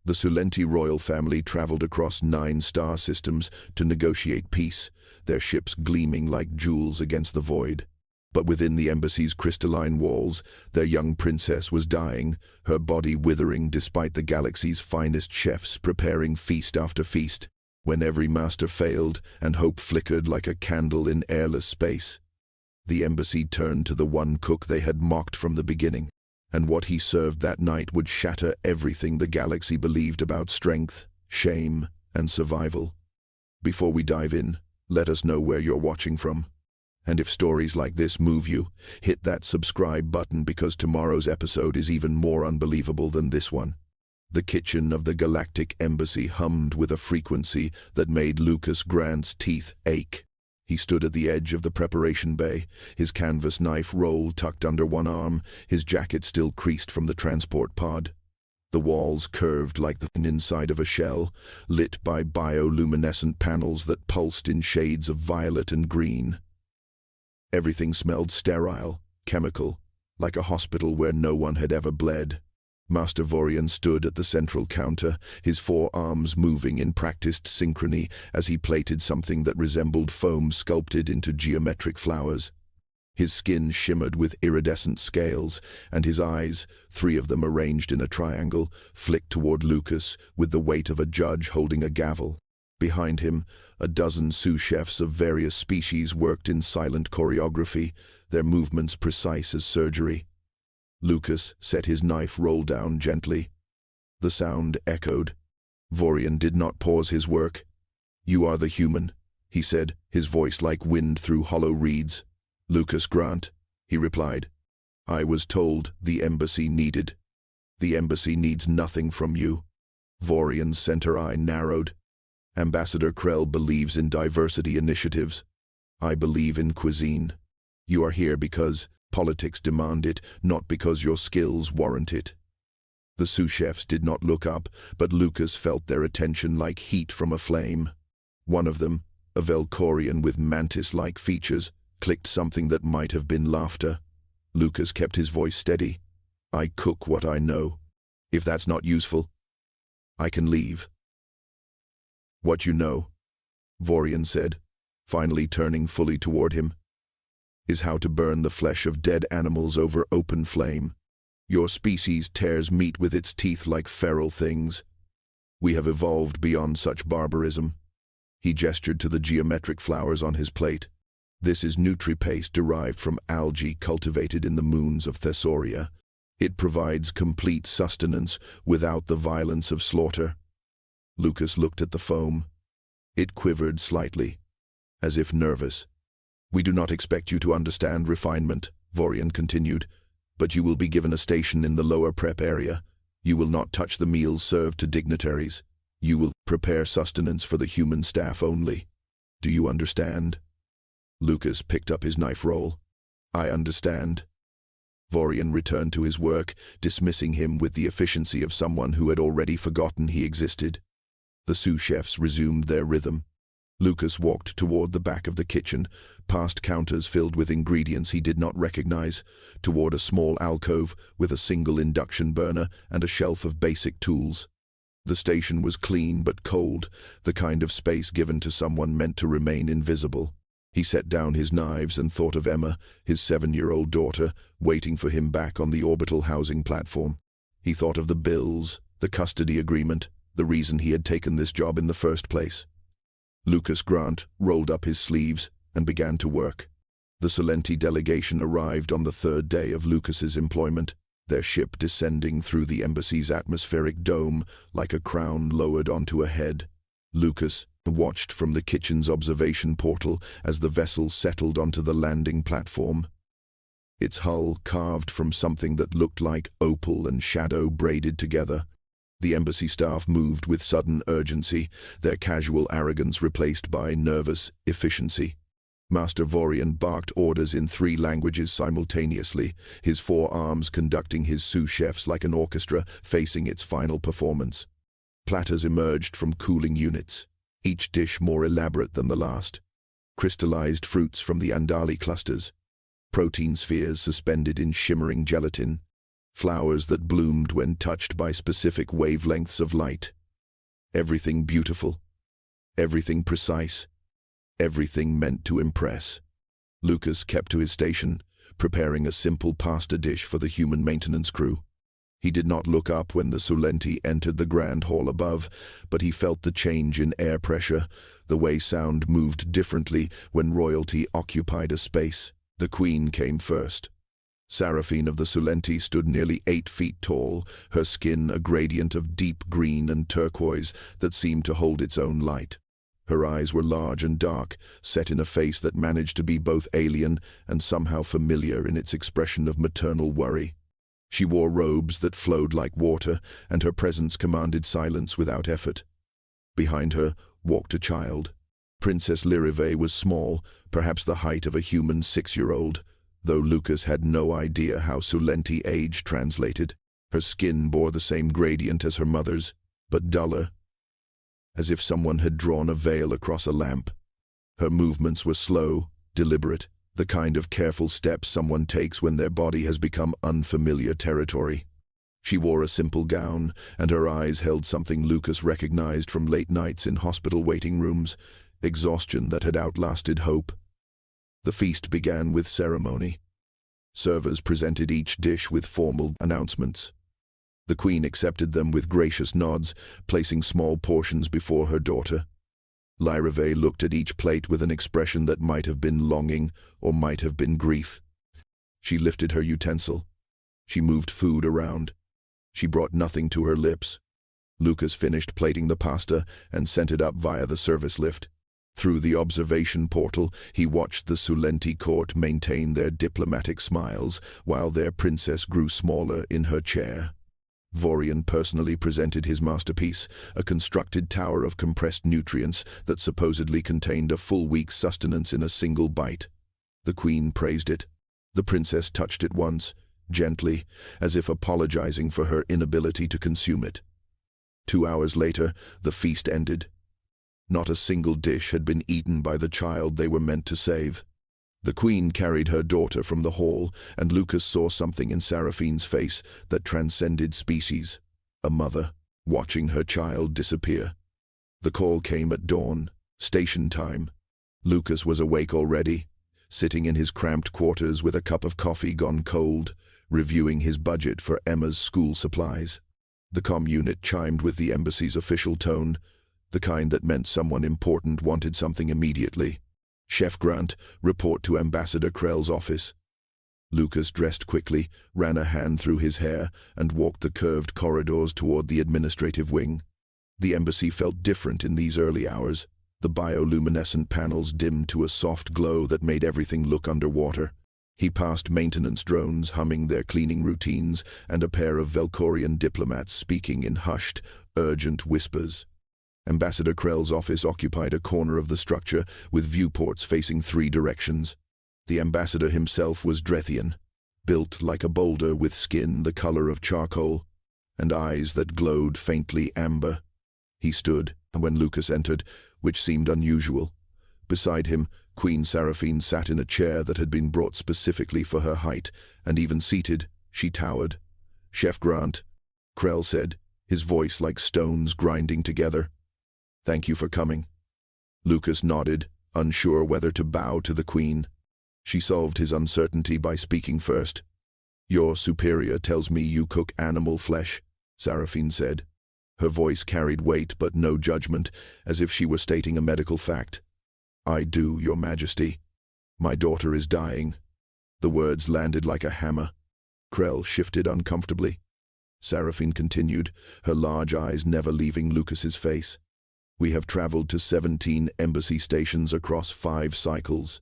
The Sulenti royal family traveled across 9 star systems to negotiate peace, their ships gleaming like jewels against the void. But within the embassy's crystalline walls, their young princess was dying, her body withering despite the galaxy's finest chefs preparing feast after feast. When every master failed and hope flickered like a candle in airless space, the embassy turned to the one cook they had mocked from the beginning, and what he served that night would shatter everything the galaxy believed about strength, shame, and survival. Before we dive in, let us know where you're watching from. And if stories like this move you, hit that subscribe button because tomorrow's episode is even more unbelievable than this one. The kitchen of the Galactic Embassy hummed with a frequency that made Lucas Grant's teeth ache. He stood at the edge of the preparation bay, his canvas knife roll tucked under one arm, his jacket still creased from the transport pod. The walls curved like the inside of a shell, lit by bioluminescent panels that pulsed in shades of violet and green. Everything smelled sterile, chemical, like a hospital where no one had ever bled. Master Vorian stood at the central counter, his 4 arms moving in practiced synchrony as he plated something that resembled foam sculpted into geometric flowers. His skin shimmered with iridescent scales, and his eyes, 3 of them arranged in a triangle, flicked toward Lucas with the weight of a judge holding a gavel. Behind him, a dozen sous chefs of various species worked in silent choreography, their movements precise as surgery. Lucas set his knife roll down gently. The sound echoed. Vorian did not pause his work. "You are the human," he said, his voice like wind through hollow reeds. "Lucas Grant," he replied. "I was told the embassy needed. The embassy needs nothing from you." Vorian's center eye narrowed. "Ambassador Krell believes in diversity initiatives. I believe in cuisine. You are here because politics demand it, not because your skills warrant it." The sous chefs did not look up, but Lucas felt their attention like heat from a flame. One of them, a Velcorian with mantis-like features, clicked something that might have been laughter. Lucas kept his voice steady. "I cook what I know. If that's not useful, I can leave." "What you know," Vorian said, finally turning fully toward him, "is how to burn the flesh of dead animals over open flame. Your species tears meat with its teeth like feral things. We have evolved beyond such barbarism." He gestured to the geometric flowers on his plate. "This is nutri-paste derived from algae cultivated in the moons of Thesauria. It provides complete sustenance without the violence of slaughter." Lucas looked at the foam. It quivered slightly, as if nervous. "We do not expect you to understand refinement," Vorian continued, "but you will be given a station in the lower prep area. You will not touch the meals served to dignitaries. You will prepare sustenance for the human staff only. Do you understand?" Lucas picked up his knife roll. "I understand." Vorian returned to his work, dismissing him with the efficiency of someone who had already forgotten he existed. The sous chefs resumed their rhythm. Lucas walked toward the back of the kitchen, past counters filled with ingredients he did not recognize, toward a small alcove with a single induction burner and a shelf of basic tools. The station was clean but cold, the kind of space given to someone meant to remain invisible. He set down his knives and thought of Emma, his 7-year-old daughter, waiting for him back on the orbital housing platform. He thought of the bills, the custody agreement, the reason he had taken this job in the first place. Lucas Grant rolled up his sleeves and began to work. The Sulenti delegation arrived on the 3rd day of Lucas's employment, their ship descending through the embassy's atmospheric dome like a crown lowered onto a head. Lucas watched from the kitchen's observation portal as the vessel settled onto the landing platform. Its hull carved from something that looked like opal and shadow braided together. The embassy staff moved with sudden urgency, their casual arrogance replaced by nervous efficiency. Master Vorian barked orders in 3 languages simultaneously, his 4 arms conducting his sous chefs like an orchestra facing its final performance. Platters emerged from cooling units, each dish more elaborate than the last. Crystallized fruits from the Andali clusters, protein spheres suspended in shimmering gelatin, flowers that bloomed when touched by specific wavelengths of light. Everything beautiful, everything precise, everything meant to impress. Lucas kept to his station, preparing a simple pasta dish for the human maintenance crew. He did not look up when the Sulenti entered the grand hall above, but he felt the change in air pressure, the way sound moved differently when royalty occupied a space. The queen came first. Seraphine of the Sulenti stood nearly 8 feet tall, her skin a gradient of deep green and turquoise that seemed to hold its own light. Her eyes were large and dark, set in a face that managed to be both alien and somehow familiar in its expression of maternal worry. She wore robes that flowed like water, and her presence commanded silence without effort. Behind her walked a child. Princess Lyrivae was small, perhaps the height of a human 6-year-old, though Lucas had no idea how Sulenti age translated. Her skin bore the same gradient as her mother's, but duller, as if someone had drawn a veil across a lamp. Her movements were slow, deliberate, the kind of careful steps someone takes when their body has become unfamiliar territory. She wore a simple gown, and her eyes held something Lucas recognized from late nights in hospital waiting rooms, exhaustion that had outlasted hope. The feast began with ceremony. Servers presented each dish with formal announcements. The queen accepted them with gracious nods, placing small portions before her daughter. Lyrivae looked at each plate with an expression that might have been longing or might have been grief. She lifted her utensil. She moved food around. She brought nothing to her lips. Lucas finished plating the pasta and sent it up via the service lift. Through the observation portal, he watched the Sulenti court maintain their diplomatic smiles while their princess grew smaller in her chair. Vorian personally presented his masterpiece, a constructed tower of compressed nutrients that supposedly contained a full week's sustenance in a single bite. The queen praised it. The princess touched it once, gently, as if apologizing for her inability to consume it. 2 hours later, the feast ended. Not a single dish had been eaten by the child they were meant to save. The queen carried her daughter from the hall, and Lucas saw something in Seraphine's face that transcended species. A mother, watching her child disappear. The call came at dawn, station time. Lucas was awake already, sitting in his cramped quarters with a cup of coffee gone cold, reviewing his budget for Emma's school supplies. The comm unit chimed with the embassy's official tone, the kind that meant someone important wanted something immediately. Chef Grant, report to Ambassador Krell's office. Lucas dressed quickly, ran a hand through his hair, and walked the curved corridors toward the administrative wing. The embassy felt different in these early hours. The bioluminescent panels dimmed to a soft glow that made everything look underwater. He passed maintenance drones humming their cleaning routines and a pair of Velcorian diplomats speaking in hushed, urgent whispers. Ambassador Krell's office occupied a corner of the structure with viewports facing 3 directions. The ambassador himself was Drethian, built like a boulder with skin the color of charcoal and eyes that glowed faintly amber. He stood, and when Lucas entered, which seemed unusual. Beside him, Queen Seraphine sat in a chair that had been brought specifically for her height, and even seated, she towered. "Chef Grant," Krell said, his voice like stones grinding together. "Thank you for coming." Lucas nodded, unsure whether to bow to the queen. She solved his uncertainty by speaking first. "Your superior tells me you cook animal flesh," Seraphine said. Her voice carried weight but no judgment, as if she were stating a medical fact. "I do, Your Majesty. My daughter is dying." The words landed like a hammer. Krell shifted uncomfortably. Seraphine continued, her large eyes never leaving Lucas's face. "We have traveled to 17 embassy stations across 5 cycles.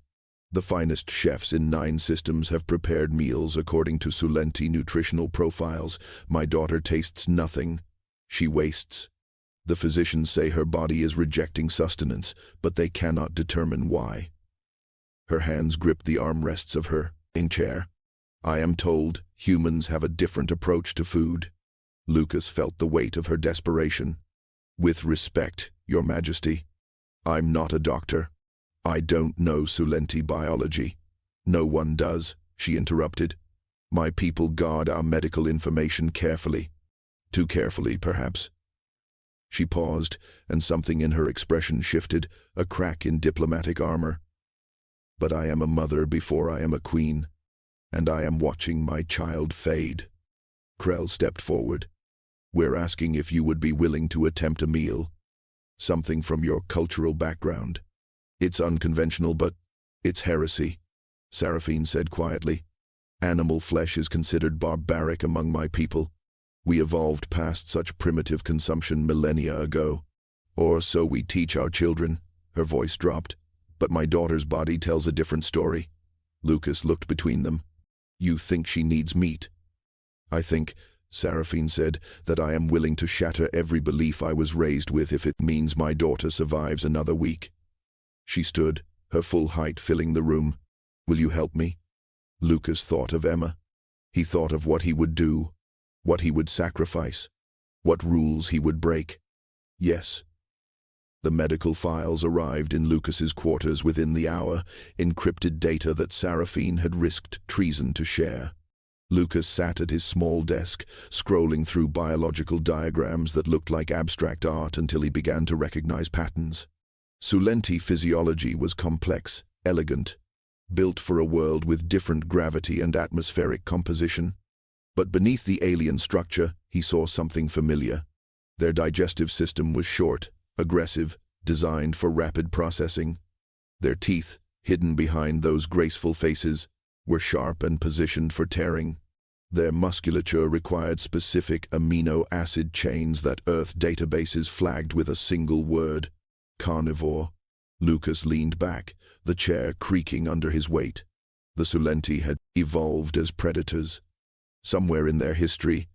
The finest chefs in 9 systems have prepared meals according to Sulenti nutritional profiles. My daughter tastes nothing. She wastes. The physicians say her body is rejecting sustenance, but they cannot determine why." Her hands gripped the armrests of her chair. "I am told humans have a different approach to food." Lucas felt the weight of her desperation. "With respect, Your Majesty, I'm not a doctor. I don't know Sulenti biology." "No one does," she interrupted. My people guard our medical information carefully. Too carefully, perhaps. She paused, and something in her expression shifted, a crack in diplomatic armor. But I am a mother before I am a queen, and I am watching my child fade. Krell stepped forward. We're asking if you would be willing to attempt a meal. Something from your cultural background. It's unconventional, but it's heresy, Seraphine said quietly. Animal flesh is considered barbaric among my people. We evolved past such primitive consumption millennia ago. Or so we teach our children. Her voice dropped. But my daughter's body tells a different story. Lucas looked between them. You think she needs meat? I think, Seraphine said, that I am willing to shatter every belief I was raised with if it means my daughter survives another week. She stood, her full height filling the room. Will you help me? Lucas thought of Emma. He thought of what he would do, what he would sacrifice, what rules he would break. Yes. The medical files arrived in Lucas's quarters within the hour, encrypted data that Seraphine had risked treason to share. Lucas sat at his small desk, scrolling through biological diagrams that looked like abstract art until he began to recognize patterns. Sulenti physiology was complex, elegant, built for a world with different gravity and atmospheric composition. But beneath the alien structure, he saw something familiar. Their digestive system was short, aggressive, designed for rapid processing. Their teeth, hidden behind those graceful faces, were sharp and positioned for tearing. Their musculature required specific amino acid chains that Earth databases flagged with a single word: carnivore. Lucas leaned back, the chair creaking under his weight. The Sulenti had evolved as predators. Somewhere in their history,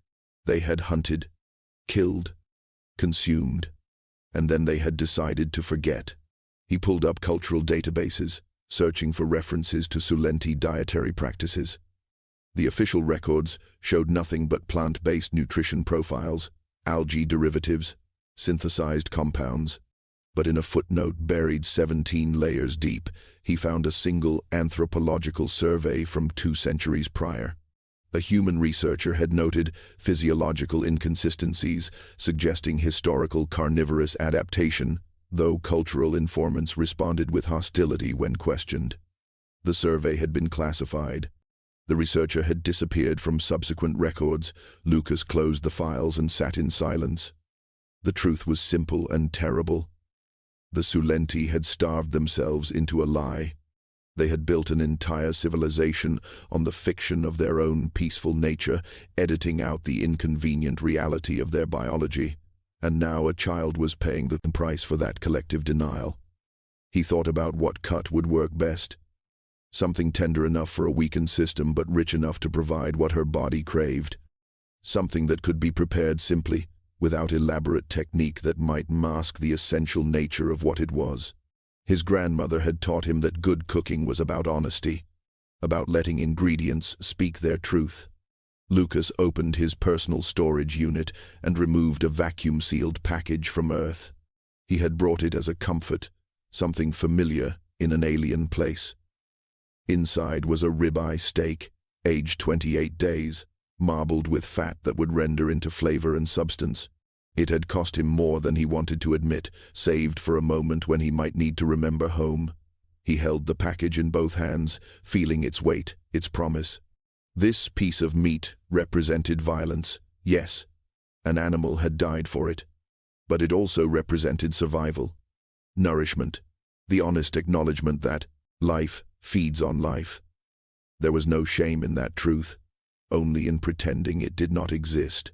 they had hunted, killed, consumed, and then they had decided to forget. He pulled up cultural databases, searching for references to Sulenti dietary practices. The official records showed nothing but plant-based nutrition profiles, algae derivatives, synthesized compounds. But in a footnote buried 17 layers deep, he found a single anthropological survey from 2 centuries prior. A human researcher had noted physiological inconsistencies, suggesting historical carnivorous adaptation, though cultural informants responded with hostility when questioned. The survey had been classified. The researcher had disappeared from subsequent records. Lucas closed the files and sat in silence. The truth was simple and terrible. The Sulenti had starved themselves into a lie. They had built an entire civilization on the fiction of their own peaceful nature, editing out the inconvenient reality of their biology. And now a child was paying the price for that collective denial. He thought about what cut would work best. Something tender enough for a weakened system, but rich enough to provide what her body craved. Something that could be prepared simply, without elaborate technique that might mask the essential nature of what it was. His grandmother had taught him that good cooking was about honesty, about letting ingredients speak their truth. Lucas opened his personal storage unit and removed a vacuum-sealed package from Earth. He had brought it as a comfort, something familiar in an alien place. Inside was a ribeye steak, aged 28 days, marbled with fat that would render into flavor and substance. It had cost him more than he wanted to admit, saved for a moment when he might need to remember home. He held the package in both hands, feeling its weight, its promise. This piece of meat represented violence, yes. An animal had died for it. But it also represented survival, nourishment, the honest acknowledgement that life feeds on life. There was no shame in that truth, only in pretending it did not exist.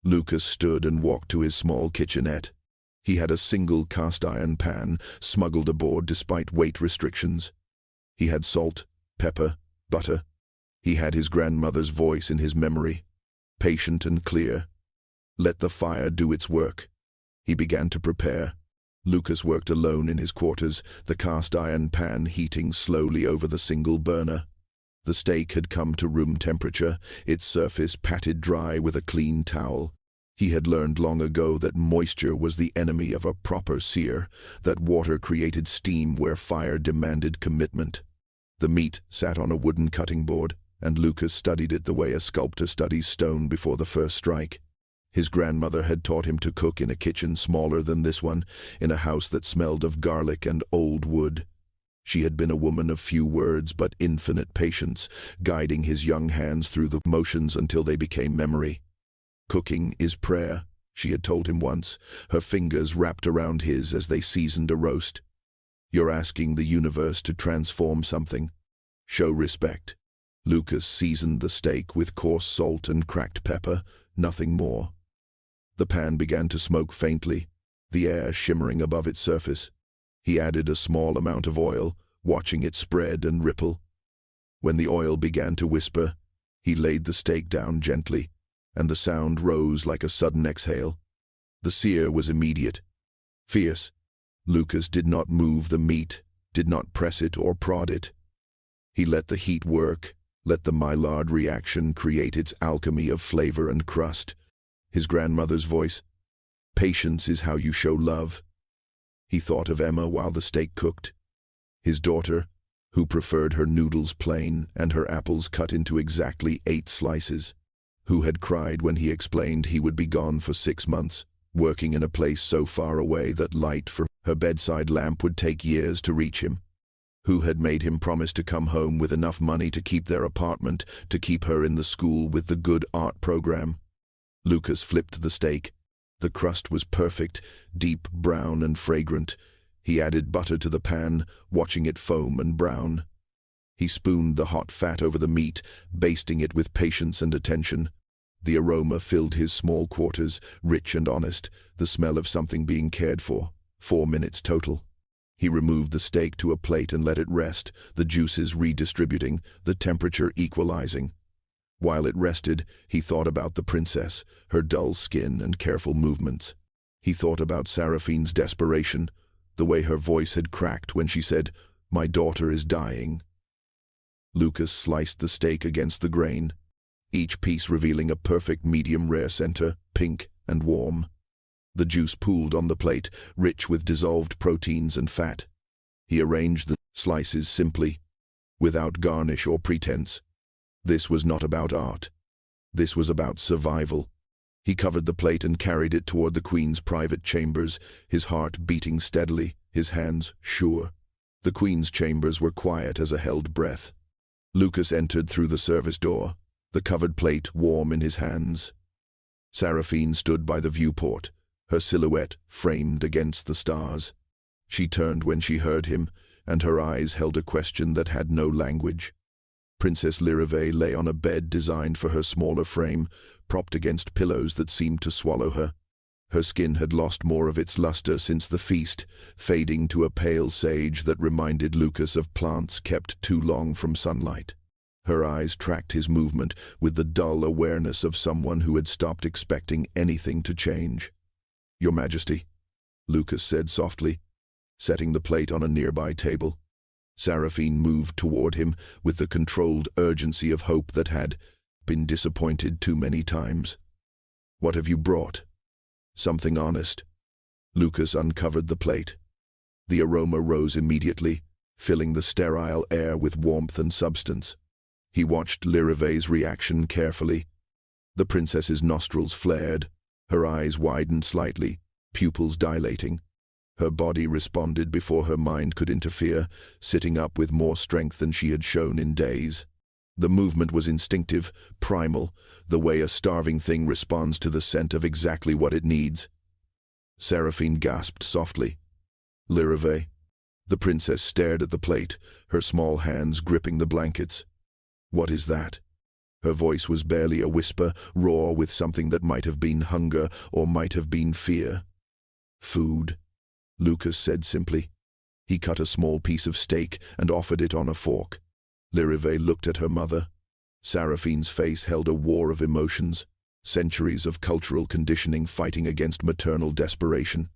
Lucas stood and walked to his small kitchenette. He had a single cast-iron pan smuggled aboard despite weight restrictions. He had salt, pepper, butter. He had his grandmother's voice in his memory, patient and clear. Let the fire do its work. He began to prepare. Lucas worked alone in his quarters, the cast-iron pan heating slowly over the single burner. The steak had come to room temperature, its surface patted dry with a clean towel. He had learned long ago that moisture was the enemy of a proper sear, that water created steam where fire demanded commitment. The meat sat on a wooden cutting board, and Lucas studied it the way a sculptor studies stone before the first strike. His grandmother had taught him to cook in a kitchen smaller than this one, in a house that smelled of garlic and old wood. She had been a woman of few words but infinite patience, guiding his young hands through the motions until they became memory. "Cooking is prayer," she had told him once, her fingers wrapped around his as they seasoned a roast. "You're asking the universe to transform something. Show respect." Lucas seasoned the steak with coarse salt and cracked pepper, nothing more. The pan began to smoke faintly, the air shimmering above its surface. He added a small amount of oil, watching it spread and ripple. When the oil began to whisper, he laid the steak down gently, and the sound rose like a sudden exhale. The sear was immediate, fierce. Lucas did not move the meat, did not press it or prod it. He let the heat work, let the Maillard reaction create its alchemy of flavor and crust. His grandmother's voice, "Patience is how you show love." He thought of Emma while the steak cooked. His daughter, who preferred her noodles plain and her apples cut into exactly 8 slices, who had cried when he explained he would be gone for 6 months, working in a place so far away that light from her bedside lamp would take years to reach him, who had made him promise to come home with enough money to keep their apartment, to keep her in the school with the good art program. Lucas flipped the steak. The crust was perfect, deep brown and fragrant. He added butter to the pan, watching it foam and brown. He spooned the hot fat over the meat, basting it with patience and attention. The aroma filled his small quarters, rich and honest, the smell of something being cared for. 4 minutes total. He removed the steak to a plate and let it rest, the juices redistributing, the temperature equalizing. While it rested, he thought about the princess, her dull skin and careful movements. He thought about Seraphine's desperation, the way her voice had cracked when she said, "My daughter is dying." Lucas sliced the steak against the grain, each piece revealing a perfect medium-rare center, pink and warm. The juice pooled on the plate, rich with dissolved proteins and fat. He arranged the slices simply, without garnish or pretense. This was not about art. This was about survival. He covered the plate and carried it toward the Queen's private chambers, his heart beating steadily, his hands sure. The Queen's chambers were quiet as a held breath. Lucas entered through the service door, the covered plate warm in his hands. Seraphine stood by the viewport, her silhouette framed against the stars. She turned when she heard him, and her eyes held a question that had no language. Princess Lyrivae lay on a bed designed for her smaller frame, propped against pillows that seemed to swallow her. Her skin had lost more of its luster since the feast, fading to a pale sage that reminded Lucas of plants kept too long from sunlight. Her eyes tracked his movement with the dull awareness of someone who had stopped expecting anything to change. "Your Majesty," Lucas said softly, setting the plate on a nearby table. Seraphine moved toward him with the controlled urgency of hope that had been disappointed too many times. "What have you brought?" "Something honest." Lucas uncovered the plate. The aroma rose immediately, filling the sterile air with warmth and substance. He watched Lyrivae's reaction carefully. The princess's nostrils flared, her eyes widened slightly, pupils dilating. Her body responded before her mind could interfere, sitting up with more strength than she had shown in days. The movement was instinctive, primal, the way a starving thing responds to the scent of exactly what it needs. Seraphine gasped softly. "Lyrivae." The princess stared at the plate, her small hands gripping the blankets. "What is that?" Her voice was barely a whisper, raw with something that might have been hunger or might have been fear. "Food," Lucas said simply. He cut a small piece of steak and offered it on a fork. Lyrivae looked at her mother. Seraphine's face held a war of emotions, centuries of cultural conditioning fighting against maternal desperation.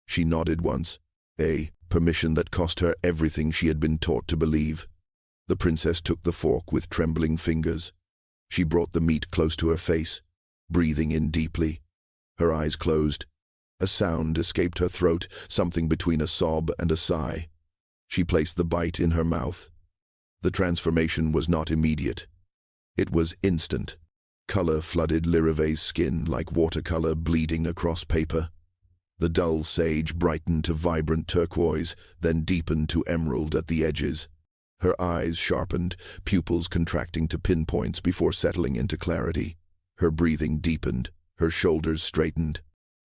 She nodded once, a permission that cost her everything she had been taught to believe. The princess took the fork with trembling fingers. She brought the meat close to her face, breathing in deeply. Her eyes closed. A sound escaped her throat, something between a sob and a sigh. She placed the bite in her mouth. The transformation was not immediate. It was instant. Color flooded Lyrivae's skin like watercolor bleeding across paper. The dull sage brightened to vibrant turquoise, then deepened to emerald at the edges. Her eyes sharpened, pupils contracting to pinpoints before settling into clarity. Her breathing deepened, her shoulders straightened.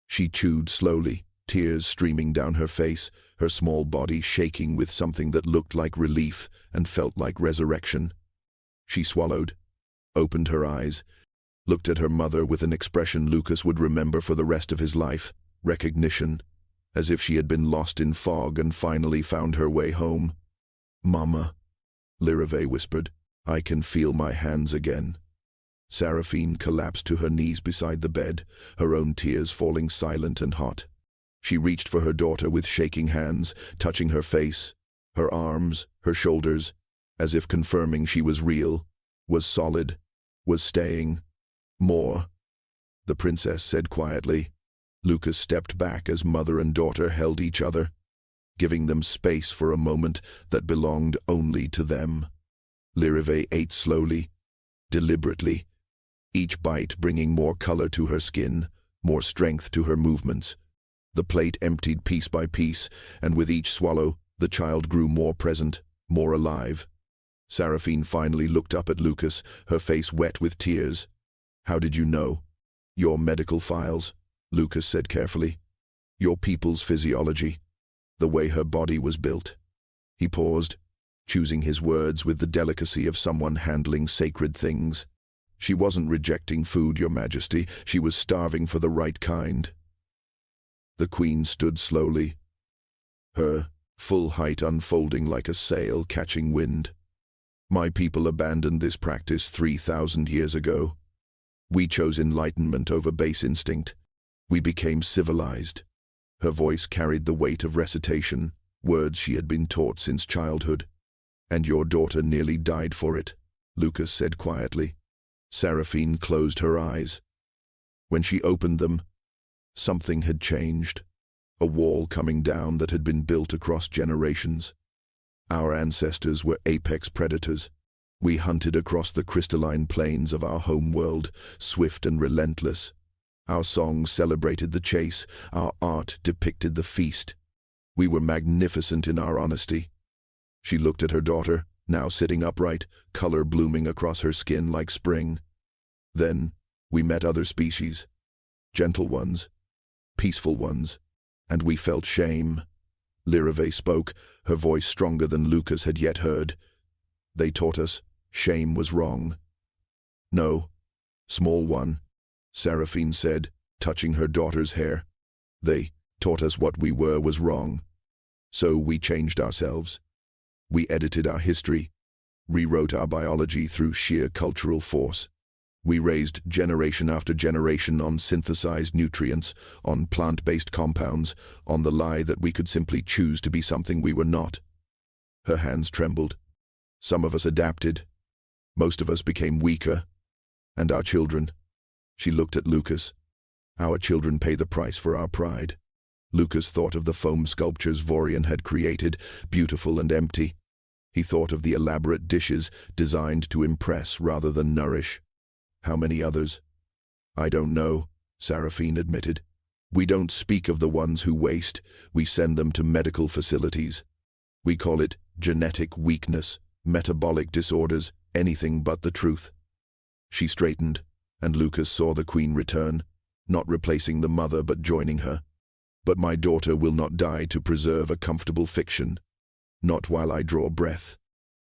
She chewed slowly, tears streaming down her face, her small body shaking with something that looked like relief and felt like resurrection. She swallowed, opened her eyes, looked at her mother with an expression Lucas would remember for the rest of his life, recognition, as if she had been lost in fog and finally found her way home. "Mama," Lyrivae whispered, "I can feel my hands again." Seraphine collapsed to her knees beside the bed, her own tears falling silent and hot. She reached for her daughter with shaking hands, touching her face, her arms, her shoulders, as if confirming she was real, was solid, was staying. "More," the princess said quietly. Lucas stepped back as mother and daughter held each other, giving them space for a moment that belonged only to them. Lyrivae ate slowly, deliberately, each bite bringing more color to her skin, more strength to her movements. The plate emptied piece by piece, and with each swallow, the child grew more present, more alive. Seraphine finally looked up at Lucas, her face wet with tears. "How did you know?" "Your medical files," Lucas said carefully. "Your people's physiology, the way her body was built." He paused, choosing his words with the delicacy of someone handling sacred things. "She wasn't rejecting food, Your Majesty. She was starving for the right kind." The queen stood slowly, her full height unfolding like a sail catching wind. "My people abandoned this practice 3,000 years ago. We chose enlightenment over base instinct. We became civilized." Her voice carried the weight of recitation, words she had been taught since childhood. "And your daughter nearly died for it," Lucas said quietly. Seraphine closed her eyes. When she opened them, something had changed. A wall coming down that had been built across generations. Our ancestors were apex predators. We hunted across the crystalline plains of our home world, swift and relentless. Our songs celebrated the chase, our art depicted the feast. We were magnificent in our honesty. She looked at her daughter, now sitting upright, color blooming across her skin like spring. "Then we met other species, gentle ones, peaceful ones, and we felt shame." Lyrivae spoke, her voice stronger than Lucas had yet heard. "They taught us shame was wrong." "No, small one," Seraphine said, touching her daughter's hair. "They taught us what we were was wrong. So we changed ourselves. We edited our history, rewrote our biology through sheer cultural force. We raised generation after generation on synthesized nutrients, on plant-based compounds, on the lie that we could simply choose to be something we were not." Her hands trembled. "Some of us adapted. Most of us became weaker. And our children." She looked at Lucas. "Our children pay the price for our pride." Lucas thought of the foam sculptures Vorian had created, beautiful and empty. He thought of the elaborate dishes designed to impress rather than nourish. How many others? "I don't know," Seraphine admitted. "We don't speak of the ones who waste. We send them to medical facilities. We call it genetic weakness, metabolic disorders, anything but the truth." She straightened, and Lucas saw the queen return, not replacing the mother but joining her. "But my daughter will not die to preserve a comfortable fiction. Not while I draw breath."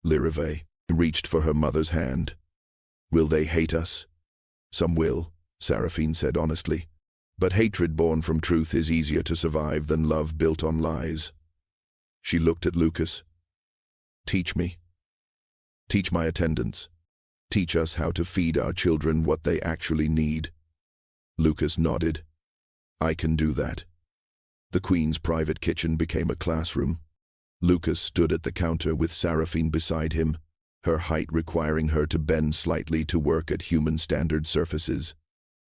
Lyrivae reached for her mother's hand. "Will they hate us?" "Some will," Seraphine said honestly. "But hatred born from truth is easier to survive than love built on lies." She looked at Lucas. "Teach me. Teach my attendants. Teach us how to feed our children what they actually need." Lucas nodded. "I can do that." The queen's private kitchen became a classroom. Lucas stood at the counter with Seraphine beside him, her height requiring her to bend slightly to work at human standard surfaces.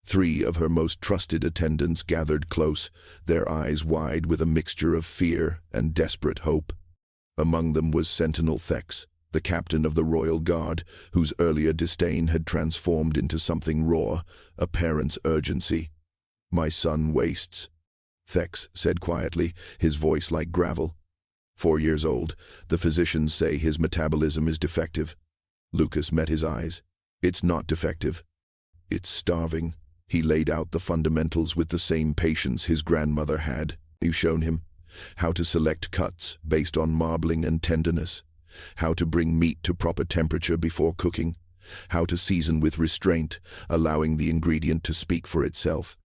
3 of her most trusted attendants gathered close, their eyes wide with a mixture of fear and desperate hope. Among them was Sentinel Thex, the captain of the royal guard, whose earlier disdain had transformed into something raw, a parent's urgency. "My son wastes," Thex said quietly, his voice like gravel. 4 years old, the physicians say his metabolism is defective. Lucas met his eyes. "It's not defective. It's starving." He laid out the fundamentals with the same patience his grandmother had. "You've shown him how to select cuts based on marbling and tenderness, how to bring meat to proper temperature before cooking, how to season with restraint, allowing the ingredient to speak for itself,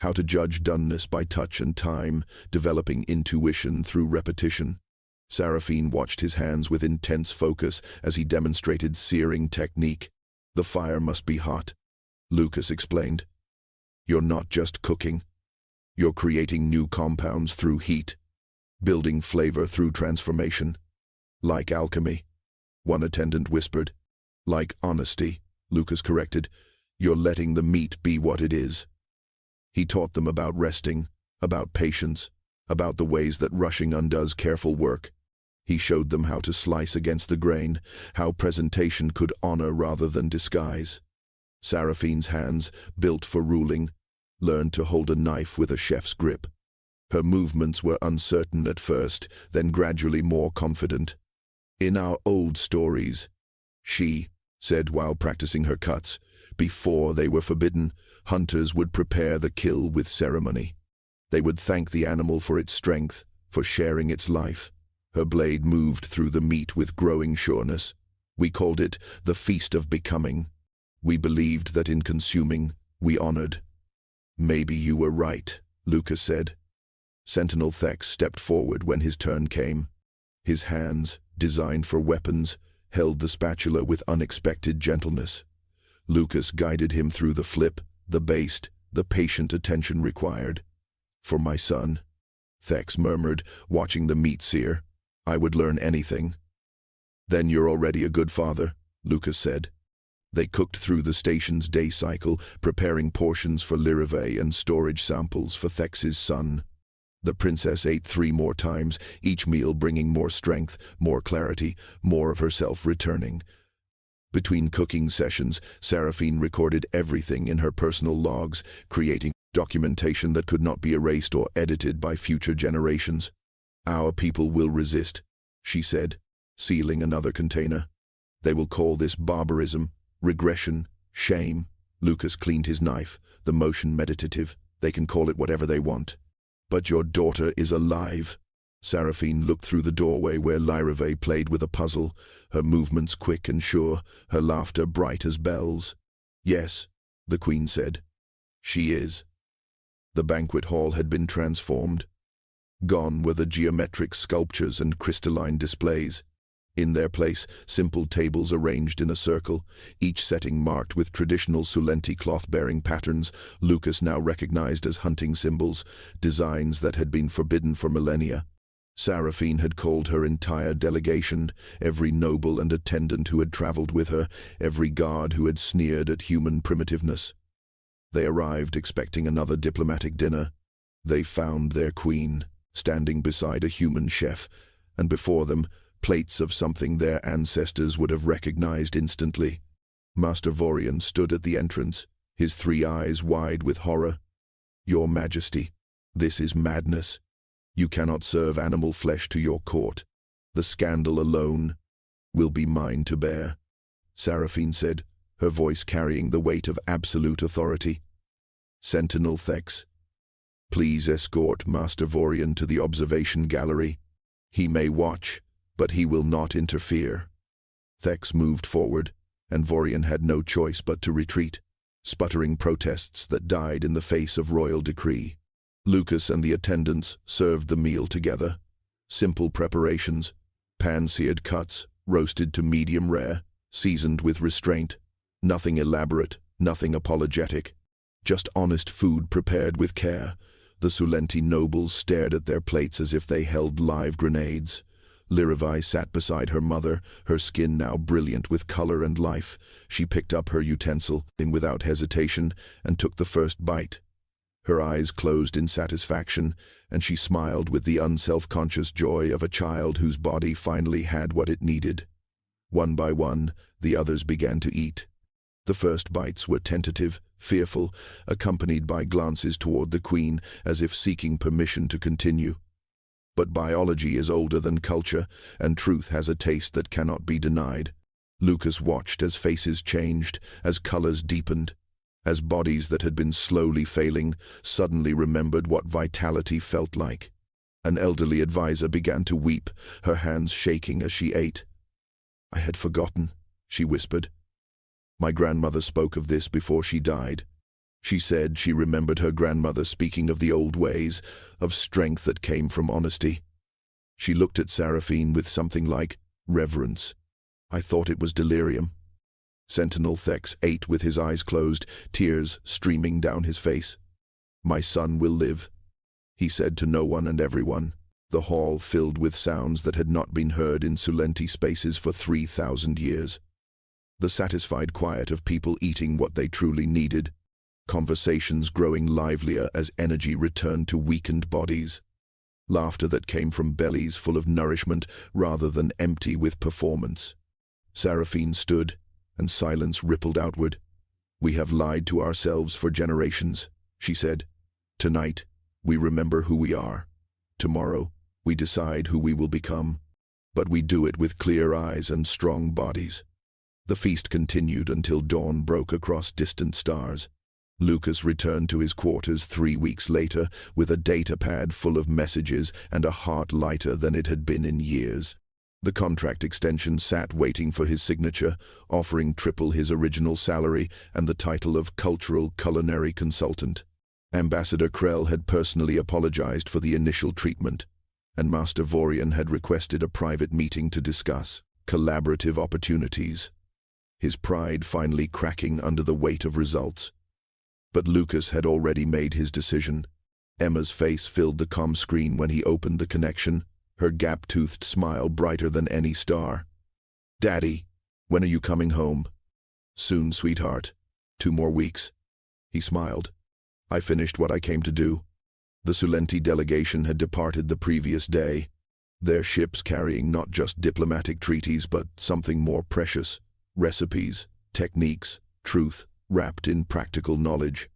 how to judge doneness by touch and time, developing intuition through repetition." Seraphine watched his hands with intense focus as he demonstrated searing technique. "The fire must be hot," Lucas explained. "You're not just cooking. You're creating new compounds through heat, building flavor through transformation. Like alchemy," one attendant whispered. "Like honesty," Lucas corrected. "You're letting the meat be what it is." He taught them about resting, about patience, about the ways that rushing undoes careful work. He showed them how to slice against the grain, how presentation could honor rather than disguise. Seraphine's hands, built for ruling, learned to hold a knife with a chef's grip. Her movements were uncertain at first, then gradually more confident. "In our old stories," she said while practicing her cuts, "before they were forbidden, hunters would prepare the kill with ceremony. They would thank the animal for its strength, for sharing its life." Her blade moved through the meat with growing sureness. "We called it the Feast of Becoming. We believed that in consuming, we honored." "Maybe you were right," Lucas said. Sentinel Thex stepped forward when his turn came. His hands, designed for weapons, held the spatula with unexpected gentleness. Lucas guided him through the flip, the baste, the patient attention required. "For my son," Thex murmured, watching the meat sear. "I would learn anything." "Then you're already a good father," Lucas said. They cooked through the station's day cycle, preparing portions for Lyrivae and storage samples for Thex's son. The princess ate 3 more times, each meal bringing more strength, more clarity, more of herself returning. Between cooking sessions, Seraphine recorded everything in her personal logs, creating documentation that could not be erased or edited by future generations. "Our people will resist," she said, sealing another container. "They will call this barbarism, regression, shame." Lucas cleaned his knife, the motion meditative. "They can call it whatever they want. But your daughter is alive." Seraphine looked through the doorway where Lyrivae played with a puzzle, her movements quick and sure, her laughter bright as bells. "Yes," the queen said. "She is." The banquet hall had been transformed. Gone were the geometric sculptures and crystalline displays. In their place, simple tables arranged in a circle, each setting marked with traditional Sulenti cloth-bearing patterns Lucas now recognized as hunting symbols, designs that had been forbidden for millennia. Seraphine had called her entire delegation, every noble and attendant who had traveled with her, every guard who had sneered at human primitiveness. They arrived expecting another diplomatic dinner. They found their queen, standing beside a human chef, and before them, plates of something their ancestors would have recognized instantly. Master Vorian stood at the entrance, his 3 eyes wide with horror. "Your Majesty, this is madness. You cannot serve animal flesh to your court. The scandal alone will be mine to bear," Seraphine said, her voice carrying the weight of absolute authority. "Sentinel Thex, please escort Master Vorian to the observation gallery. He may watch, but he will not interfere." Thex moved forward, and Vorian had no choice but to retreat, sputtering protests that died in the face of royal decree. Lucas and the attendants served the meal together. Simple preparations, pan-seared cuts, roasted to medium rare, seasoned with restraint. Nothing elaborate, nothing apologetic. Just honest food prepared with care. The Sulenti nobles stared at their plates as if they held live grenades. Lyrivae sat beside her mother, her skin now brilliant with color and life. She picked up her utensil, without hesitation, and took the first bite. Her eyes closed in satisfaction, and she smiled with the unself-conscious joy of a child whose body finally had what it needed. One by one, the others began to eat. The first bites were tentative, fearful, accompanied by glances toward the queen as if seeking permission to continue. But biology is older than culture, and truth has a taste that cannot be denied. Lucas watched as faces changed, as colors deepened, as bodies that had been slowly failing suddenly remembered what vitality felt like. An elderly advisor began to weep, her hands shaking as she ate. "I had forgotten," she whispered. "My grandmother spoke of this before she died. She said she remembered her grandmother speaking of the old ways, of strength that came from honesty." She looked at Seraphine with something like reverence. "I thought it was delirium." Sentinel Thex ate with his eyes closed, tears streaming down his face. "My son will live," he said to no one and everyone. The hall filled with sounds that had not been heard in Sulenti spaces for 3,000 years. The satisfied quiet of people eating what they truly needed. Conversations growing livelier as energy returned to weakened bodies. Laughter that came from bellies full of nourishment rather than empty with performance. Seraphine stood, and silence rippled outward. "We have lied to ourselves for generations," she said. "Tonight, we remember who we are. Tomorrow, we decide who we will become. But we do it with clear eyes and strong bodies." The feast continued until dawn broke across distant stars. Lucas returned to his quarters 3 weeks later with a data pad full of messages and a heart lighter than it had been in years. The contract extension sat waiting for his signature, offering triple his original salary and the title of Cultural Culinary Consultant. Ambassador Krell had personally apologized for the initial treatment, and Master Vorian had requested a private meeting to discuss collaborative opportunities. His pride finally cracking under the weight of results. But Lucas had already made his decision. Emma's face filled the comm screen when he opened the connection, her gap-toothed smile brighter than any star. "Daddy, when are you coming home?" "Soon, sweetheart. 2 more weeks." He smiled. "I finished what I came to do." The Sulenti delegation had departed the previous day, their ships carrying not just diplomatic treaties but something more precious. Recipes, techniques, truth, wrapped in practical knowledge.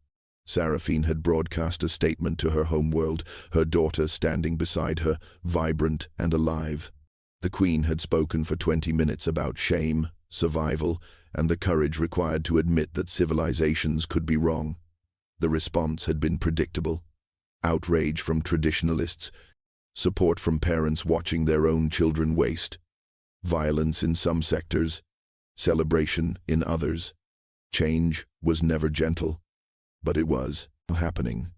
Seraphine had broadcast a statement to her homeworld, her daughter standing beside her, vibrant and alive. The Queen had spoken for 20 minutes about shame, survival, and the courage required to admit that civilizations could be wrong. The response had been predictable. Outrage from traditionalists, support from parents watching their own children waste, violence in some sectors, celebration in others. Change was never gentle, but it was happening.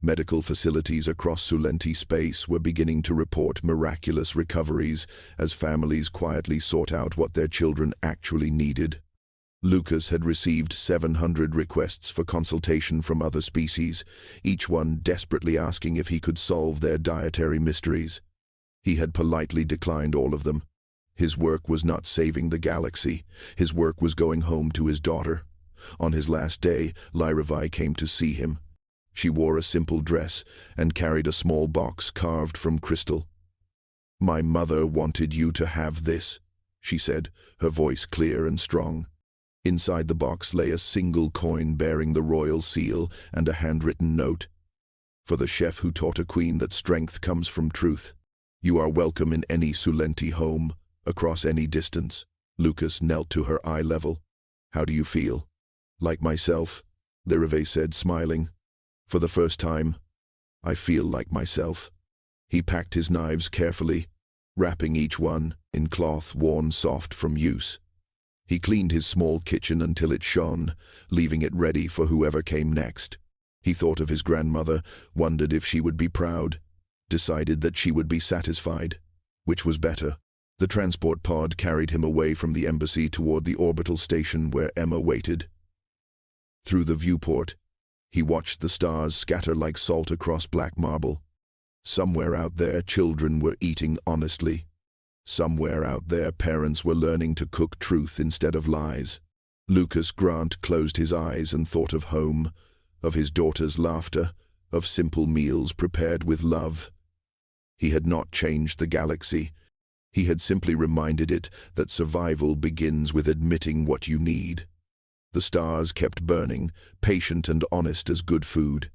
Medical facilities across Sulenti space were beginning to report miraculous recoveries as families quietly sought out what their children actually needed. Lucas had received 700 requests for consultation from other species, each one desperately asking if he could solve their dietary mysteries. He had politely declined all of them. His work was not saving the galaxy. His work was going home to his daughter. On his last day, Lyrivae came to see him. She wore a simple dress and carried a small box carved from crystal. "My mother wanted you to have this," she said, her voice clear and strong. Inside the box lay a single coin bearing the royal seal and a handwritten note. "For the chef who taught a queen that strength comes from truth. You are welcome in any Sulenti home, across any distance." Lucas knelt to her eye level. "How do you feel?" "Like myself," Lyrivae said, smiling. "For the first time, I feel like myself." He packed his knives carefully, wrapping each one in cloth worn soft from use. He cleaned his small kitchen until it shone, leaving it ready for whoever came next. He thought of his grandmother, wondered if she would be proud, decided that she would be satisfied. Which was better? The transport pod carried him away from the embassy toward the orbital station where Emma waited. Through the viewport, he watched the stars scatter like salt across black marble. Somewhere out there, children were eating honestly. Somewhere out there, parents were learning to cook truth instead of lies. Lucas Grant closed his eyes and thought of home, of his daughter's laughter, of simple meals prepared with love. He had not changed the galaxy. He had simply reminded it that survival begins with admitting what you need. The stars kept burning, patient and honest as good food.